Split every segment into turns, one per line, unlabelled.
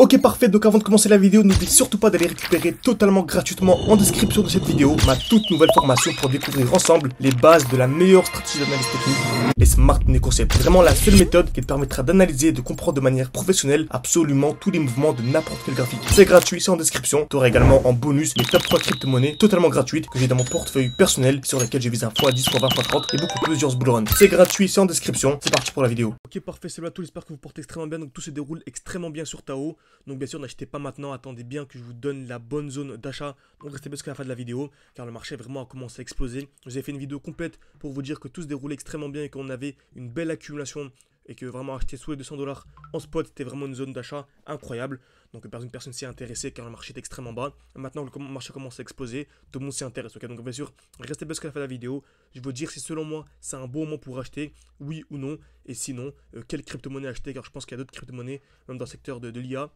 Ok parfait, donc avant de commencer la vidéo, n'oublie surtout pas d'aller récupérer totalement gratuitement en description de cette vidéo ma toute nouvelle formation pour découvrir ensemble les bases de la meilleure stratégie d'analyse technique, les Smart Money Concepts. Vraiment la seule méthode qui te permettra d'analyser et de comprendre de manière professionnelle absolument tous les mouvements de n'importe quel graphique. C'est gratuit, c'est en description. Tu auras également en bonus les top 3 crypto-monnaies totalement gratuites que j'ai dans mon portefeuille personnel sur lesquelles je vise un x10, x20, x30 et beaucoup plusieurs bullruns. C'est gratuit, c'est en description. C'est parti pour la vidéo. Ok parfait, salut à tous, j'espère que vous portez extrêmement bien. Donc tout se déroule extrêmement bien sur Tao. Donc bien sûr n'achetez pas maintenant, attendez bien que je vous donne la bonne zone d'achat. Donc restez bien jusqu'à la fin de la vidéo car le marché vraiment a commencé à exploser. Je vous ai fait une vidéo complète pour vous dire que tout se déroulait extrêmement bien et qu'on avait une belle accumulation et que vraiment acheter sous les 200$ en spot c'était vraiment une zone d'achat incroyable. Donc personne s'y est intéressé car le marché est extrêmement bas. Maintenant que le marché commence à exploser, tout le monde s'y intéresse. Okay, donc bien sûr restez bien jusqu'à la fin de la vidéo. Je vais vous dire si selon moi c'est un bon moment pour acheter, oui ou non. Et sinon quelle crypto-monnaie acheter car je pense qu'il y a d'autres crypto-monnaies même dans le secteur de l'IA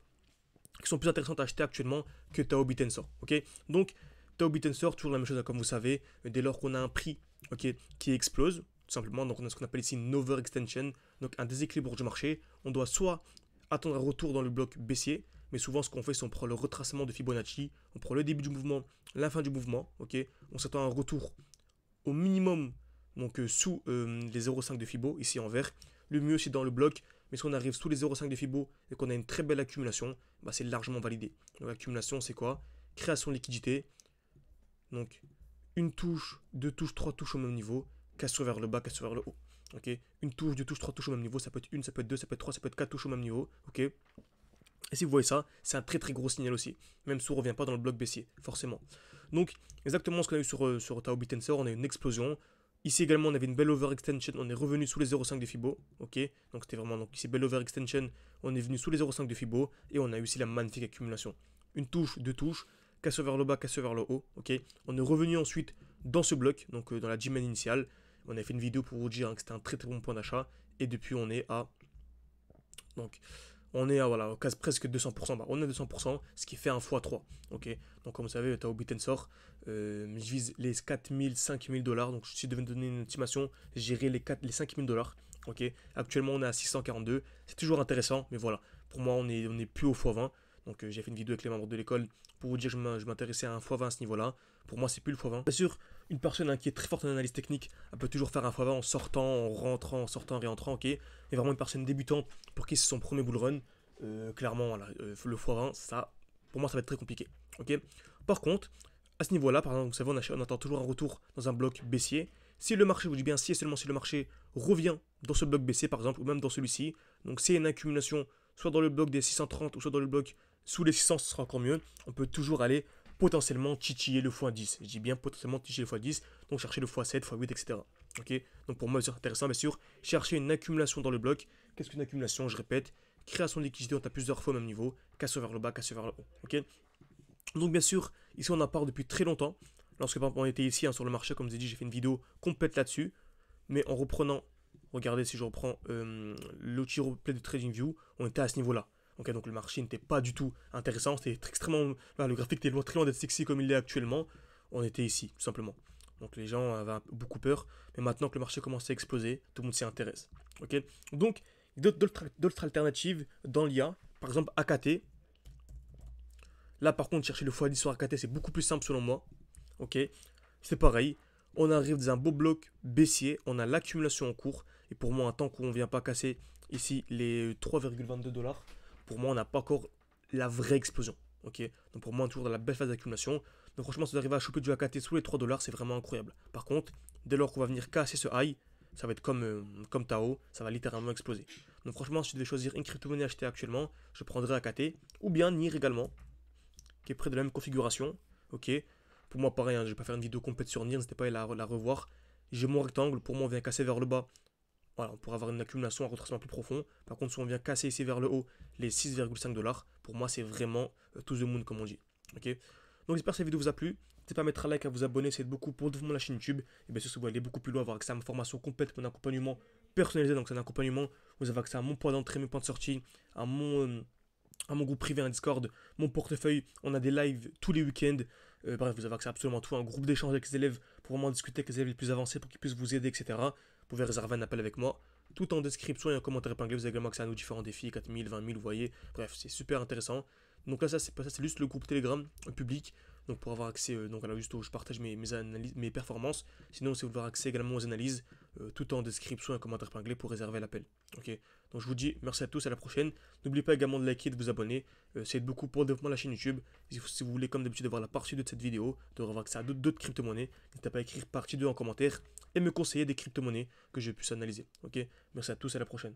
qui sont plus intéressantes à acheter actuellement que Tao Bitensor. Ok, donc Tao Bitensor, toujours la même chose comme vous savez, dès lors qu'on a un prix qui explose, tout simplement, donc on a ce qu'on appelle ici une overextension, donc un déséquilibre du marché, on doit soit attendre un retour dans le bloc baissier, mais souvent ce qu'on fait c'est on prend le retracement de Fibonacci, on prend le début du mouvement, la fin du mouvement, ok, on s'attend à un retour au minimum donc sous les 0,5 de Fibo, ici en vert. Le mieux c'est dans le bloc, mais si on arrive sous les 0,5 de Fibo et qu'on a une très belle accumulation, bah, c'est largement validé. Donc l'accumulation c'est quoi? Création de liquidité, donc une touche, deux touches, trois touches au même niveau, cassure vers le bas, cassure vers le haut. Ok, une touche, deux touches, trois touches au même niveau, ça peut être une, ça peut être deux, ça peut être trois, ça peut être quatre touches au même niveau. Ok. Et si vous voyez ça, c'est un très très gros signal aussi, même si on ne revient pas dans le bloc baissier, forcément. Donc exactement ce qu'on a eu sur Tao Bitensor, on a eu une explosion. Ici également on avait une belle overextension, on est revenu sous les 0,5 de Fibo, ok, donc c'était vraiment, donc ici belle overextension, on est venu sous les 0,5 de Fibo, et on a eu ici la magnifique accumulation. Une touche, deux touches, casse vers le bas, casse vers le haut, ok, on est revenu ensuite dans ce bloc, donc dans la G-Man initiale, on a fait une vidéo pour vous dire que c'était un très très bon point d'achat, et depuis on est à, donc, on est à voilà, presque 200%, bah, on est à 200%, ce qui fait un x3, ok, donc comme vous savez, Tao Bitensor, je vise les 4000, 5000$, donc si je devais donner une estimation, j'irai les 5000$, ok, actuellement on est à 642, c'est toujours intéressant, mais voilà, pour moi on est plus au x20, donc j'ai fait une vidéo avec les membres de l'école pour vous dire que je m'intéressais à un x20 à ce niveau-là, pour moi c'est plus le x20, bien sûr, une personne qui est très forte en analyse technique, elle peut toujours faire un x20 en sortant, en rentrant, en sortant, en réentrant, ok, mais vraiment une personne débutante pour qui c'est son premier bull run, clairement voilà, le x20, ça, pour moi ça va être très compliqué, ok. Par contre, à ce niveau-là, par exemple, vous savez, on attend toujours un retour dans un bloc baissier. Si le marché, vous dis bien si et seulement si le marché revient dans ce bloc baissier, par exemple, ou même dans celui-ci, donc c'est une accumulation soit dans le bloc des 630 ou soit dans le bloc sous les 600, ce sera encore mieux. On peut toujours aller potentiellement titiller le x10. Je dis bien potentiellement titiller le x10, donc chercher le x7, x8, etc. Ok, donc pour moi, c'est intéressant, bien sûr, chercher une accumulation dans le bloc. Qu'est-ce qu'une accumulation? Je répète, création de liquidité, on a plusieurs fois au même niveau, casse vers le bas, casse vers le haut. Ok. Donc bien sûr, ici on en parle depuis très longtemps. Lorsque par exemple on était ici sur le marché, comme je vous ai dit, j'ai fait une vidéo complète là-dessus. Mais en reprenant, regardez si je reprends l'outil replay de TradingView, on était à ce niveau-là. Okay, donc le marché n'était pas du tout intéressant, c'était extrêmement... Voilà, le graphique était très loin d'être sexy comme il l'est actuellement. On était ici, tout simplement. Donc les gens avaient beaucoup peur. Mais maintenant que le marché commence à exploser, tout le monde s'y intéresse. Okay, donc d'autres alternatives dans l'IA, par exemple AKT. Là, par contre, chercher le x10 sur AKT, c'est beaucoup plus simple selon moi. Ok, c'est pareil. On arrive dans un beau bloc baissier. On a l'accumulation en cours. Et pour moi, un temps qu'on ne vient pas casser ici les 3,22$, pour moi, on n'a pas encore la vraie explosion. Ok, donc pour moi, on est toujours dans la belle phase d'accumulation. Donc franchement, si vous arrivez à choper du AKT sous les 3$, c'est vraiment incroyable. Par contre, dès lors qu'on va venir casser ce high, ça va être comme Tao, ça va littéralement exploser. Donc franchement, si je devais choisir une crypto-monnaie à acheter actuellement, je prendrais AKT ou bien NIR également, qui est près de la même configuration. Ok, pour moi pareil, hein, je vais pas faire une vidéo complète sur NIR, n'hésitez pas à la revoir. J'ai mon rectangle, pour moi on vient casser vers le bas. Voilà, on pourra avoir une accumulation, un retracement plus profond. Par contre, si on vient casser ici vers le haut les 6,5$, pour moi c'est vraiment to the moon comme on dit. Ok, donc j'espère que cette vidéo vous a plu. N'hésitez pas à mettre un like, à vous abonner, c'est beaucoup pour développer la chaîne YouTube. Et bien sûr, si vous voulez aller beaucoup plus loin, avoir accès à ma formation complète, mon accompagnement personnalisé, donc c'est un accompagnement, vous avez accès à mon point d'entrée, mes points de sortie, à mon groupe privé, un Discord, mon portefeuille, on a des lives tous les week-ends, bref, vous avez accès à absolument tout, un groupe d'échange avec les élèves pour vraiment discuter avec les élèves les plus avancés pour qu'ils puissent vous aider, etc. Vous pouvez réserver un appel avec moi, tout en description et en commentaire épinglé. Vous avez également accès à nos différents défis, 4000, 20 000, vous voyez. Bref, c'est super intéressant. Donc là, ça, c'est pas ça, c'est juste le groupe Telegram public. Donc pour avoir accès, donc là, juste où je partage mes analyses, mes performances. Sinon, si vous voulez avoir accès également aux analyses, tout en description et en commentaire épinglé pour réserver l'appel. Ok. Donc je vous dis merci à tous, à la prochaine. N'oubliez pas également de liker et de vous abonner. Ça aide beaucoup pour le développement de la chaîne YouTube. Si vous voulez, comme d'habitude, avoir la partie 2 de cette vidéo, de avoir accès à d'autres crypto-monnaies, n'hésitez pas à écrire partie 2 en commentaire et me conseiller des crypto-monnaies que je puisse analyser. Ok. Merci à tous, à la prochaine.